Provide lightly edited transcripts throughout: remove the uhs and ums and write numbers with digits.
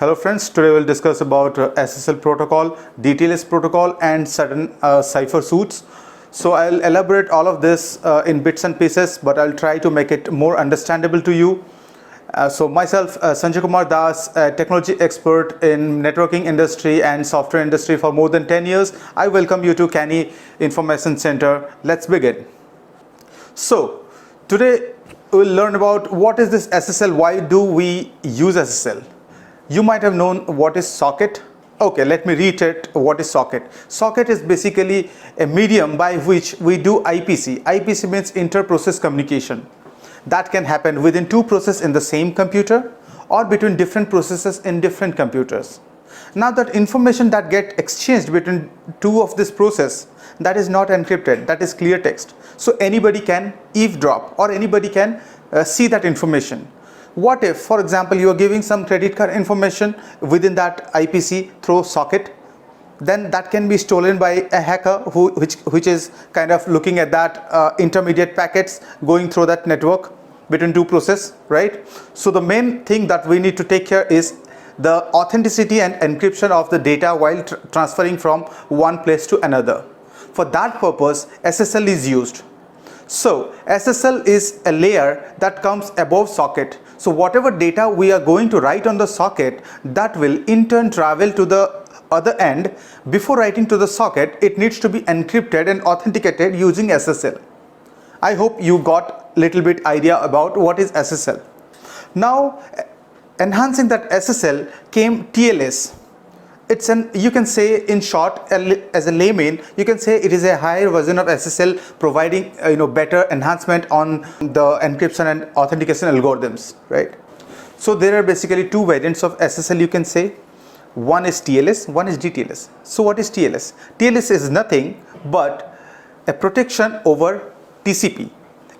Hello friends, today we'll discuss about SSL protocol, DTLS protocol and certain Cyphersuits. So I'll elaborate all of this in bits and pieces, but I'll try to make it more understandable to you. So myself, Sanjay Kumar Das, a technology expert in networking industry and software industry for more than 10 years. I welcome you to Canny Information Center. Let's begin. So today we'll learn about what is this SSL, why do we use SSL? You might have known what is socket. Okay, let me reiterate what is socket. Socket is basically a medium by which we do IPC. IPC means inter-process communication. That can happen within two processes in the same computer or between different processes in different computers. Now that information that get exchanged between two of this process, that is not encrypted, that is clear text. So anybody can eavesdrop or anybody can see that information. What if, for example, you are giving some credit card information within that IPC through socket? Then that can be stolen by a hacker which is kind of looking at that intermediate packets going through that network between two processes, right? So the main thing that we need to take care is the authenticity and encryption of the data while transferring from one place to another. For that purpose, SSL is used. So SSL is a layer that comes above socket. So whatever data we are going to write on the socket, that will in turn travel to the other end. Before writing to the socket, it needs to be encrypted and authenticated using SSL. I hope you got a little bit idea about what is SSL. Now, enhancing that SSL came TLS. It's you can say in short, as a layman, you can say it is a higher version of SSL providing better enhancement on the encryption and authentication algorithms, right? So there are basically two variants of SSL, you can say. One is TLS, one is DTLS. So what is TLS? TLS is nothing but a protection over TCP.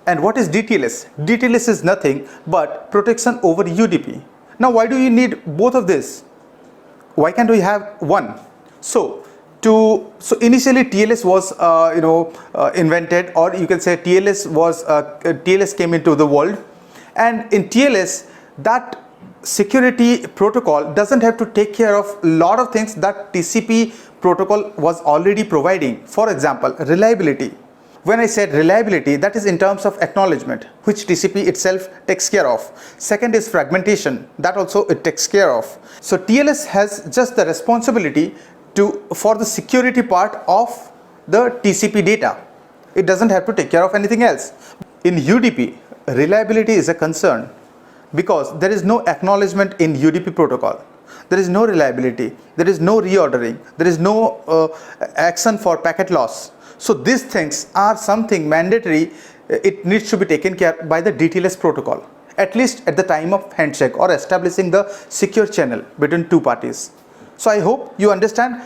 And what is DTLS? DTLS is nothing but protection over UDP. Now why do you need both of this? Why can't we have one? So initially TLS was invented, or you can say TLS came into the world, and in TLS that security protocol doesn't have to take care of a lot of things that TCP protocol was already providing. For example, reliability. When I said reliability, that is in terms of acknowledgement, which TCP itself takes care of. Second is fragmentation, that also it takes care of. So TLS has just the responsibility for the security part of the TCP data. It doesn't have to take care of anything else. In UDP, reliability is a concern because there is no acknowledgement in UDP protocol. There is no reliability, there is no reordering, there is no action for packet loss. So these things are something mandatory. It needs to be taken care by the DTLS protocol, at least at the time of handshake or establishing the secure channel between two parties. So I hope you understand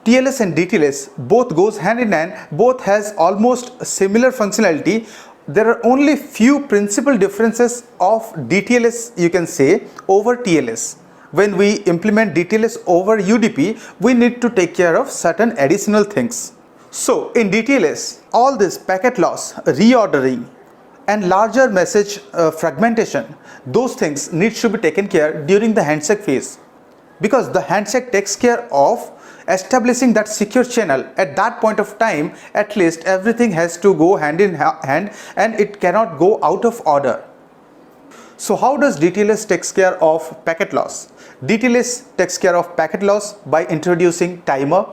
TLS and DTLS both goes hand in hand, both has almost similar functionality. There are only few principal differences of DTLS, you can say, over TLS. When we implement DTLS over UDP, we need to take care of certain additional things. So in DTLS, all this packet loss, reordering and larger message fragmentation, those things need to be taken care during the handshake phase, because the handshake takes care of establishing that secure channel. At that point of time, at least everything has to go hand in hand and it cannot go out of order. So how does DTLS takes care of packet loss? DTLS takes care of packet loss by introducing timer.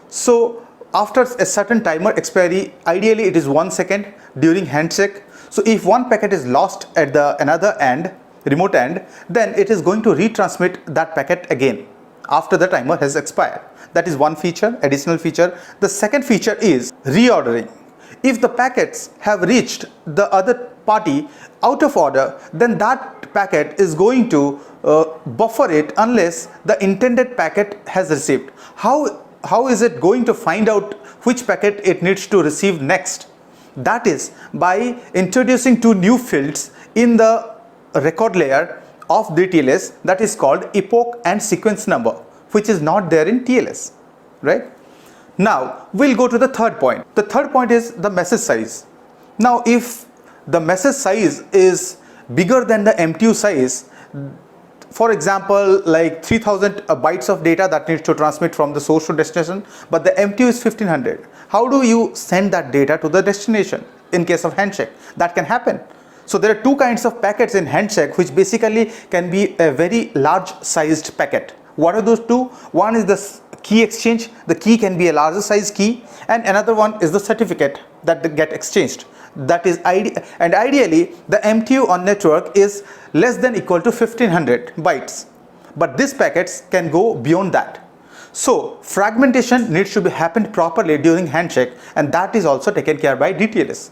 So after a certain timer expiry, ideally it is 1 second during handshake. So if one packet is lost at the another end, remote end, then it is going to retransmit that packet again after the timer has expired. That is one feature, additional feature. The second feature is reordering. If the packets have reached the other party out of order, then that packet is going to buffer it unless the intended packet has received. How is it going to find out which packet it needs to receive next? That is by introducing two new fields in the record layer of DTLS, that is called epoch and sequence number, which is not there in TLS, right? Now we'll go to the third point. The third point is the message size. Now if the message size is bigger than the MTU size, For example, like 3000 bytes of data that needs to transmit from the source to destination, but the MTU is 1500. How do you send that data to the destination in case of handshake? That can happen. So there are two kinds of packets in handshake, which basically can be a very large sized packet. What are those two? One is the key exchange. The key can be a larger size key, and another one is the certificate that get exchanged. That is ideally the MTU on network is less than equal to 1500 bytes, but these packets can go beyond that. So fragmentation needs to be happened properly during handshake, and that is also taken care by DTLS.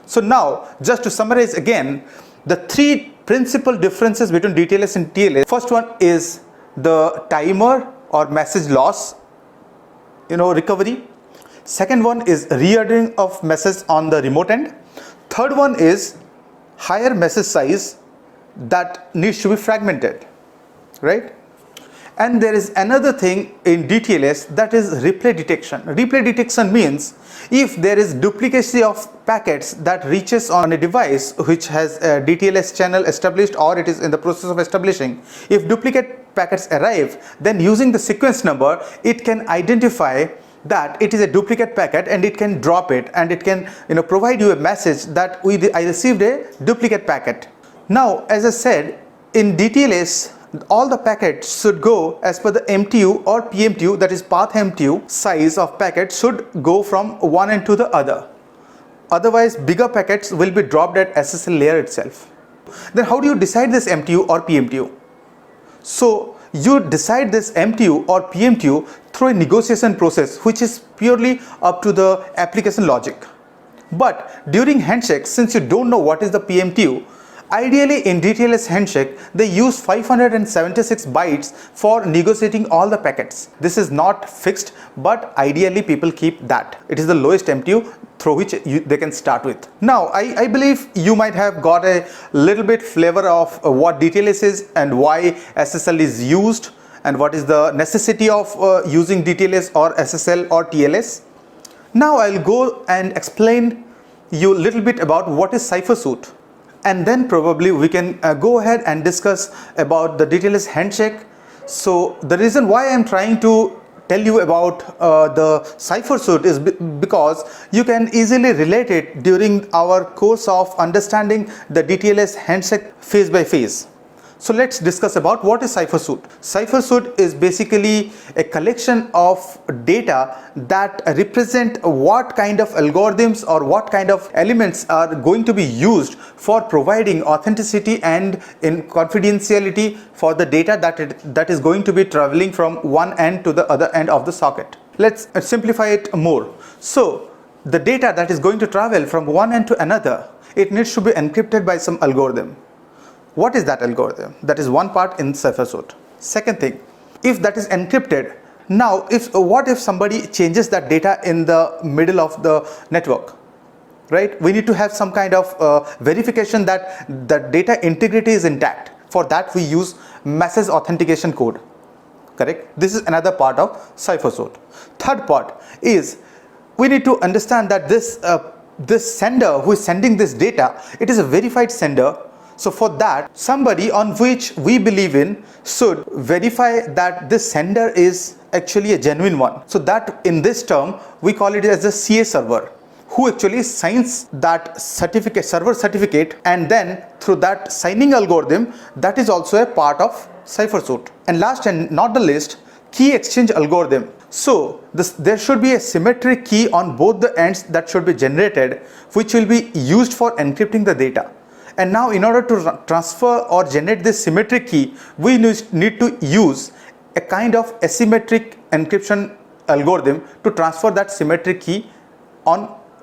So now, just to summarize again, the three principal differences between DTLS and TLS. First one is the timer or message loss recovery. Second one is reordering of message on the remote end. Third one is higher message size that needs to be fragmented, right? And there is another thing in DTLS, that is replay detection. Replay detection means if there is duplicacy of packets that reaches on a device which has a DTLS channel established or it is in the process of establishing, if duplicate packets arrive, then using the sequence number, it can identify that it is a duplicate packet and it can drop it, and it can provide you a message that I received a duplicate packet. Now, as I said, in DTLS all the packets should go as per the MTU or PMTU, that is path MTU size of packet should go from one end to the other. Otherwise bigger packets will be dropped at SSL layer itself. Then how do you decide this MTU or PMTU? So you decide this MTU or PMTU through a negotiation process, which is purely up to the application logic. But during handshake, since you don't know what is the PMTU, ideally in DTLS handshake they use 576 bytes for negotiating all the packets. This is not fixed, but ideally people keep that. It is the lowest MTU through which they can start with. Now I believe you might have got a little bit flavor of what DTLS is and why SSL is used, and what is the necessity of using DTLS or SSL or TLS. Now I'll go and explain you a little bit about what is Cyphersuit, and then probably we can go ahead and discuss about the DTLS handshake. So the reason why I'm trying to tell you about the Cyphersuit is because you can easily relate it during our course of understanding the DTLS handshake phase by phase. So let's discuss about what is Cyphersuit. Cyphersuit is basically a collection of data that represent what kind of algorithms or what kind of elements are going to be used for providing authenticity and in confidentiality for the data that is going to be traveling from one end to the other end of the socket. Let's simplify it more. So the data that is going to travel from one end to another, it needs to be encrypted by some algorithm. What is that algorithm? That is one part in Cyphersuit. Second thing, if that is encrypted, now what if somebody changes that data in the middle of the network, right? We need to have some kind of verification that the data integrity is intact. For that we use message authentication code, correct? This is another part of Cyphersuit. Third part is we need to understand that this sender who is sending this data, it is a verified sender. So for that, somebody on which we believe in should verify that this sender is actually a genuine one. So that in this term we call it as a CA server, who actually signs that certificate, server certificate, and then through that signing algorithm, that is also a part of Cyphersuit. And last and not the least, key exchange algorithm. So there should be a symmetric key on both the ends that should be generated, which will be used for encrypting the data. And now in order to transfer or generate this symmetric key, we need to use a kind of asymmetric encryption algorithm to transfer that symmetric key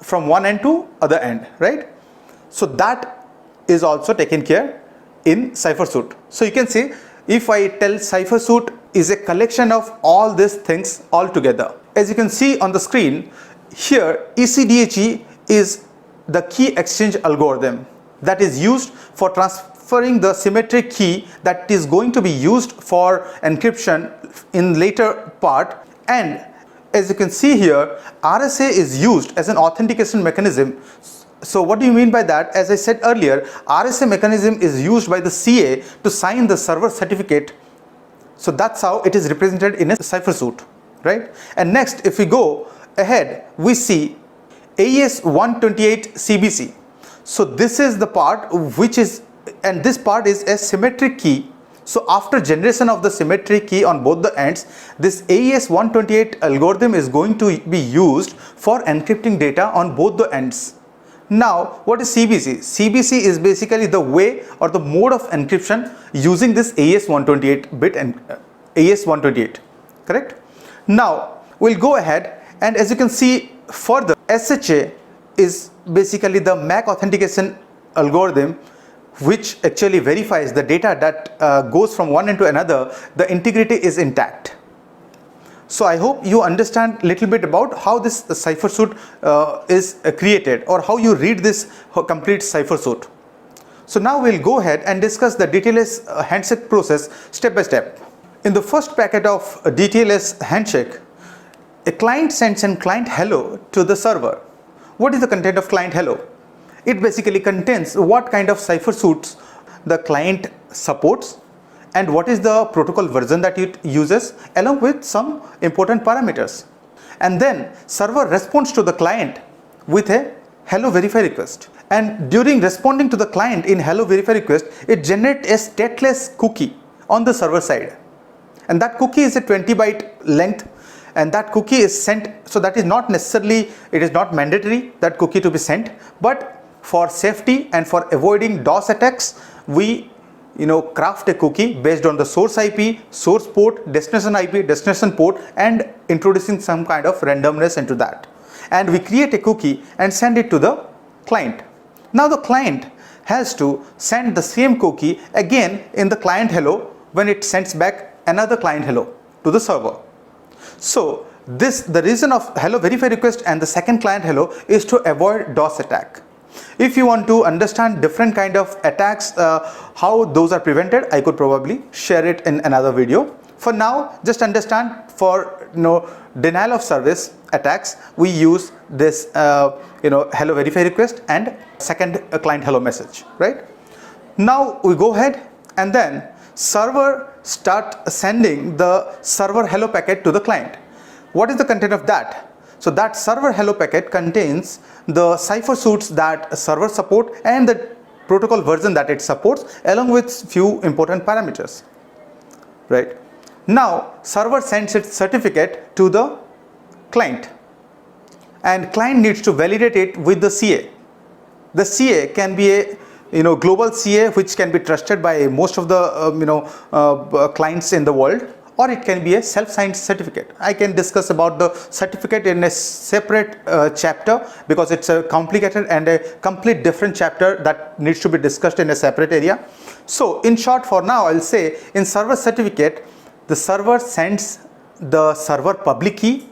from one end to other end, right? So that is also taken care in Cyphersuit. So you can see, if I tell Cyphersuit is a collection of all these things all together. As you can see on the screen here, ECDHE is the key exchange algorithm that is used for transferring the symmetric key that is going to be used for encryption in later part. And as you can see here, RSA is used as an authentication mechanism So what do you mean by that? As I said earlier, RSA mechanism is used by the CA to sign the server certificate. So that's how it is represented in a Cyphersuit, right? And next, if we go ahead, we see AES 128 CBC. So this is the part which is, and this part is a symmetric key. So after generation of the symmetric key on both the ends, this AES 128 algorithm is going to be used for encrypting data on both the ends. Now, what is CBC? CBC is basically the way or the mode of encryption using this AES 128 bit and AES 128, correct? Now, we'll go ahead, and as you can see further, SHA is basically the MAC authentication algorithm which actually verifies the data that goes from one end to another, the integrity is intact. So I hope you understand a little bit about how this Cyphersuit is created, or how you read this complete Cyphersuit. So now we'll go ahead and discuss the DTLS handshake process step by step. In the first packet of DTLS handshake, a client sends a client hello to the server. What is the content of client hello? It basically contains what kind of Cyphersuits the client supports and what is the protocol version that it uses, along with some important parameters. And then server responds to the client with a hello verify request. And during responding to the client in hello verify request, it generates a stateless cookie on the server side. And that cookie is a 20 byte length, and that cookie is sent. So that is not necessarily, it is not mandatory that cookie to be sent, but for safety and for avoiding DOS attacks, we craft a cookie based on the source IP, source port, destination IP, destination port, and introducing some kind of randomness into that. And we create a cookie and send it to the client. Now the client has to send the same cookie again in the client hello when it sends back another client hello to the server. So the reason of hello verify request and the second client hello is to avoid DOS attack. If you want to understand different kind of attacks, how those are prevented, I could probably share it in another video. For now, just understand, for denial of service attacks, we use this hello verify request and second client hello message, right? Now we go ahead and then server start sending the server hello packet to the client. What is the content of that? So that server hello packet contains the Cyphersuits that server support and the protocol version that it supports, along with few important parameters, right? Now server sends its certificate to the client, and client needs to validate it with the CA. The CA can be a global CA which can be trusted by most of the clients in the world, or it can be a self-signed certificate. I can discuss about the certificate in a separate chapter, because it's a complicated and a complete different chapter that needs to be discussed in a separate area. So in short, for now, I'll say in server certificate, the server sends the server public key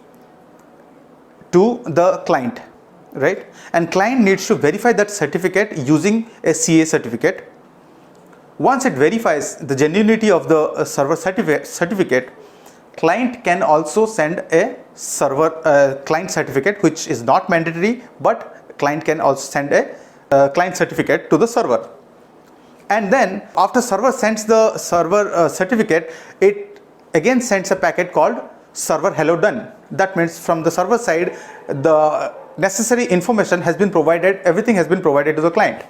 to the client, right? And client needs to verify that certificate using a CA certificate. Once it verifies the genuinity of the server certificate, client can also send a server client certificate, which is not mandatory, but client can also send a client certificate to the server. And then after server sends the server certificate, it again sends a packet called server hello done. That means from the server side, the necessary information has been provided, everything has been provided to the client.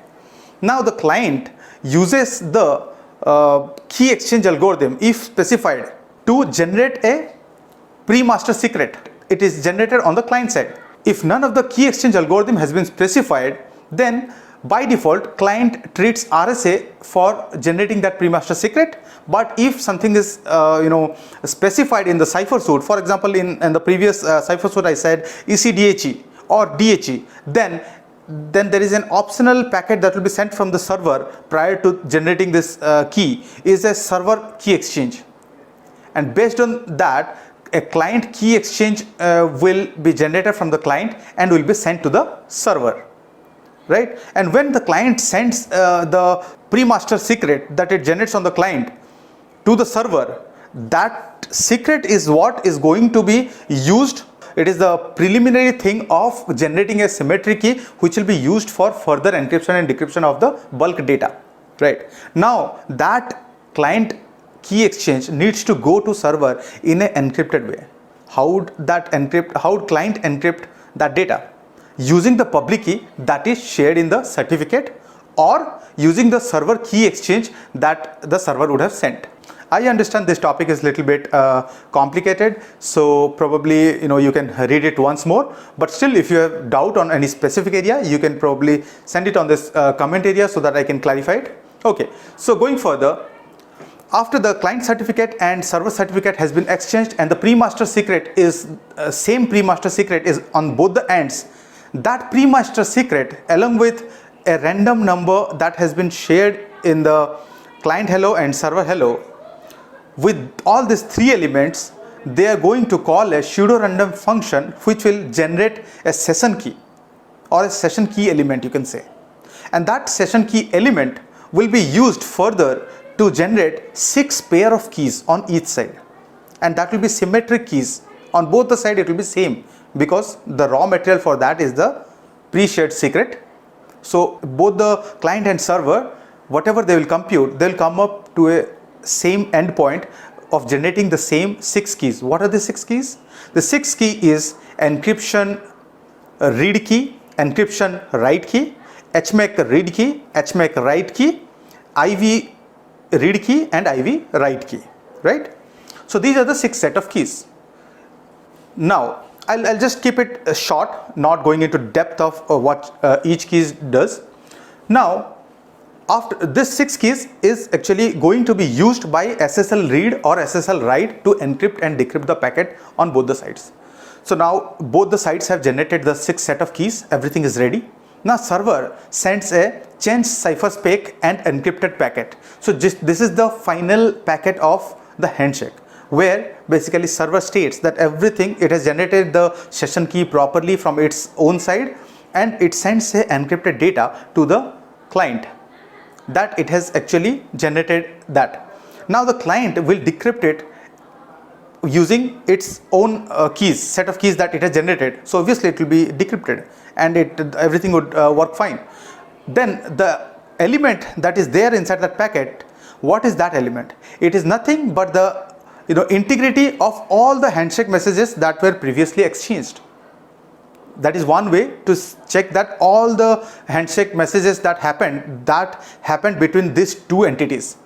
Now the client uses the key exchange algorithm, if specified, to generate a pre-master secret. It is generated on the client side. If none of the key exchange algorithm has been specified, then by default client treats RSA for generating that pre-master secret. But if something is specified in the Cyphersuit, for example in the previous Cyphersuit I said ECDHE or DHE, then there is an optional packet that will be sent from the server prior to generating this key, is a server key exchange, and based on that a client key exchange will be generated from the client and will be sent to the server, right? And when the client sends the pre-master secret that it generates on the client to the server, that secret is what is going to be used it is the preliminary thing of generating a symmetry key which will be used for further encryption and decryption of the bulk data, right? Now that client key exchange needs to go to server in an encrypted way. How would client encrypt that data? Using the public key that is shared in the certificate, or using the server key exchange that the server would have sent. I understand this topic is a little bit complicated, so probably you can read it once more, but still if you have doubt on any specific area, you can probably send it on this comment area so that I can clarify it. Okay, so going further, after the client certificate and server certificate has been exchanged and the pre-master secret is same pre-master secret is on both the ends, that pre-master secret along with a random number that has been shared in the client hello and server hello, with all these three elements, they are going to call a pseudo random function which will generate a session key or a session key element, you can say, and that session key element will be used further to generate 6 pair of keys on each side, and that will be symmetric keys on both the side. It will be same because the raw material for that is the pre-shared secret. So both the client and server, whatever they will compute, they will come up to a same endpoint of generating the same 6 keys. What are the 6 keys? The 6 key is encryption read key, encryption write key, HMAC read key, HMAC write key, IV read key and IV write key, right? So these are the 6 set of keys. Now I'll just keep it short, not going into depth of what each key does. Now after this 6 keys is actually going to be used by SSL read or SSL write to encrypt and decrypt the packet on both the sides. So now both the sides have generated the 6 set of keys, everything is ready. Now server sends a changed cipherspec and encrypted packet. So this is the final packet of the handshake, where basically server states that everything, it has generated the session key properly from its own side, and it sends a encrypted data to the client that it has actually generated that. Now the client will decrypt it using its own keys, set of keys that it has generated. So obviously it will be decrypted and everything would work fine. Then the element that is there inside that packet, what is that element? It is nothing but the integrity of all the handshake messages that were previously exchanged. That is one way to check that all the handshake messages that happened between these two entities.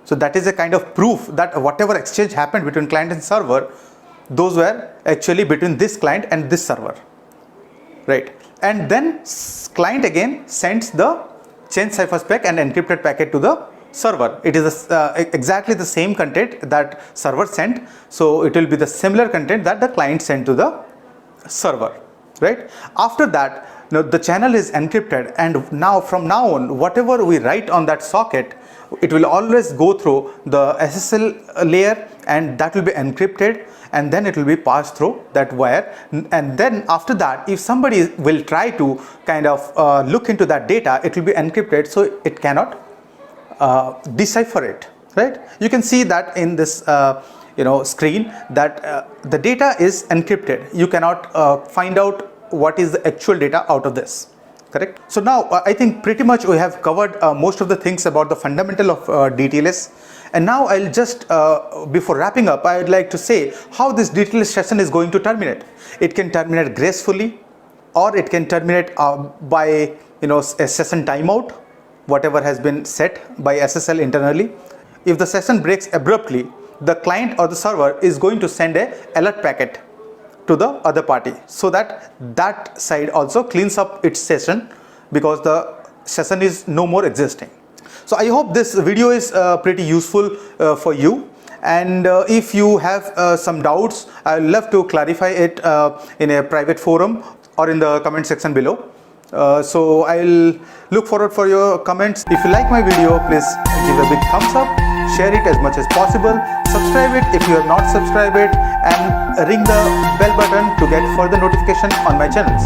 So that is a kind of proof that whatever exchange happened between client and server, those were actually between this client and this server, right? And then client again sends the changed cipherspec and encrypted packet to the server. It is exactly the same content that server sent, so it will be the similar content that the client sent to the server, right? After that, the channel is encrypted, and now from now on, whatever we write on that socket, it will always go through the SSL layer, and that will be encrypted, and then it will be passed through that wire. And then after that, if somebody will try to kind of look into that data, it will be encrypted, so it cannot decipher it, right? You can see that in this screen that the data is encrypted. You cannot find out what is the actual data out of this, correct? So now I think pretty much we have covered most of the things about the fundamental of DTLS. And now I'll just before wrapping up, I would like to say how this DTLS session is going to terminate. It can terminate gracefully, or it can terminate by a session timeout, whatever has been set by SSL internally. If the session breaks abruptly, the client or the server is going to send a alert packet to the other party, so that that side also cleans up its session, because the session is no more existing. So I hope this video is pretty useful for you, and if you have some doubts, I would love to clarify it in a private forum or in the comment section below. So I'll look forward for your comments. If you like my video, please give a big thumbs up, share it as much as possible, subscribe it if you have not subscribed it, and ring the bell button to get further notification on my channels.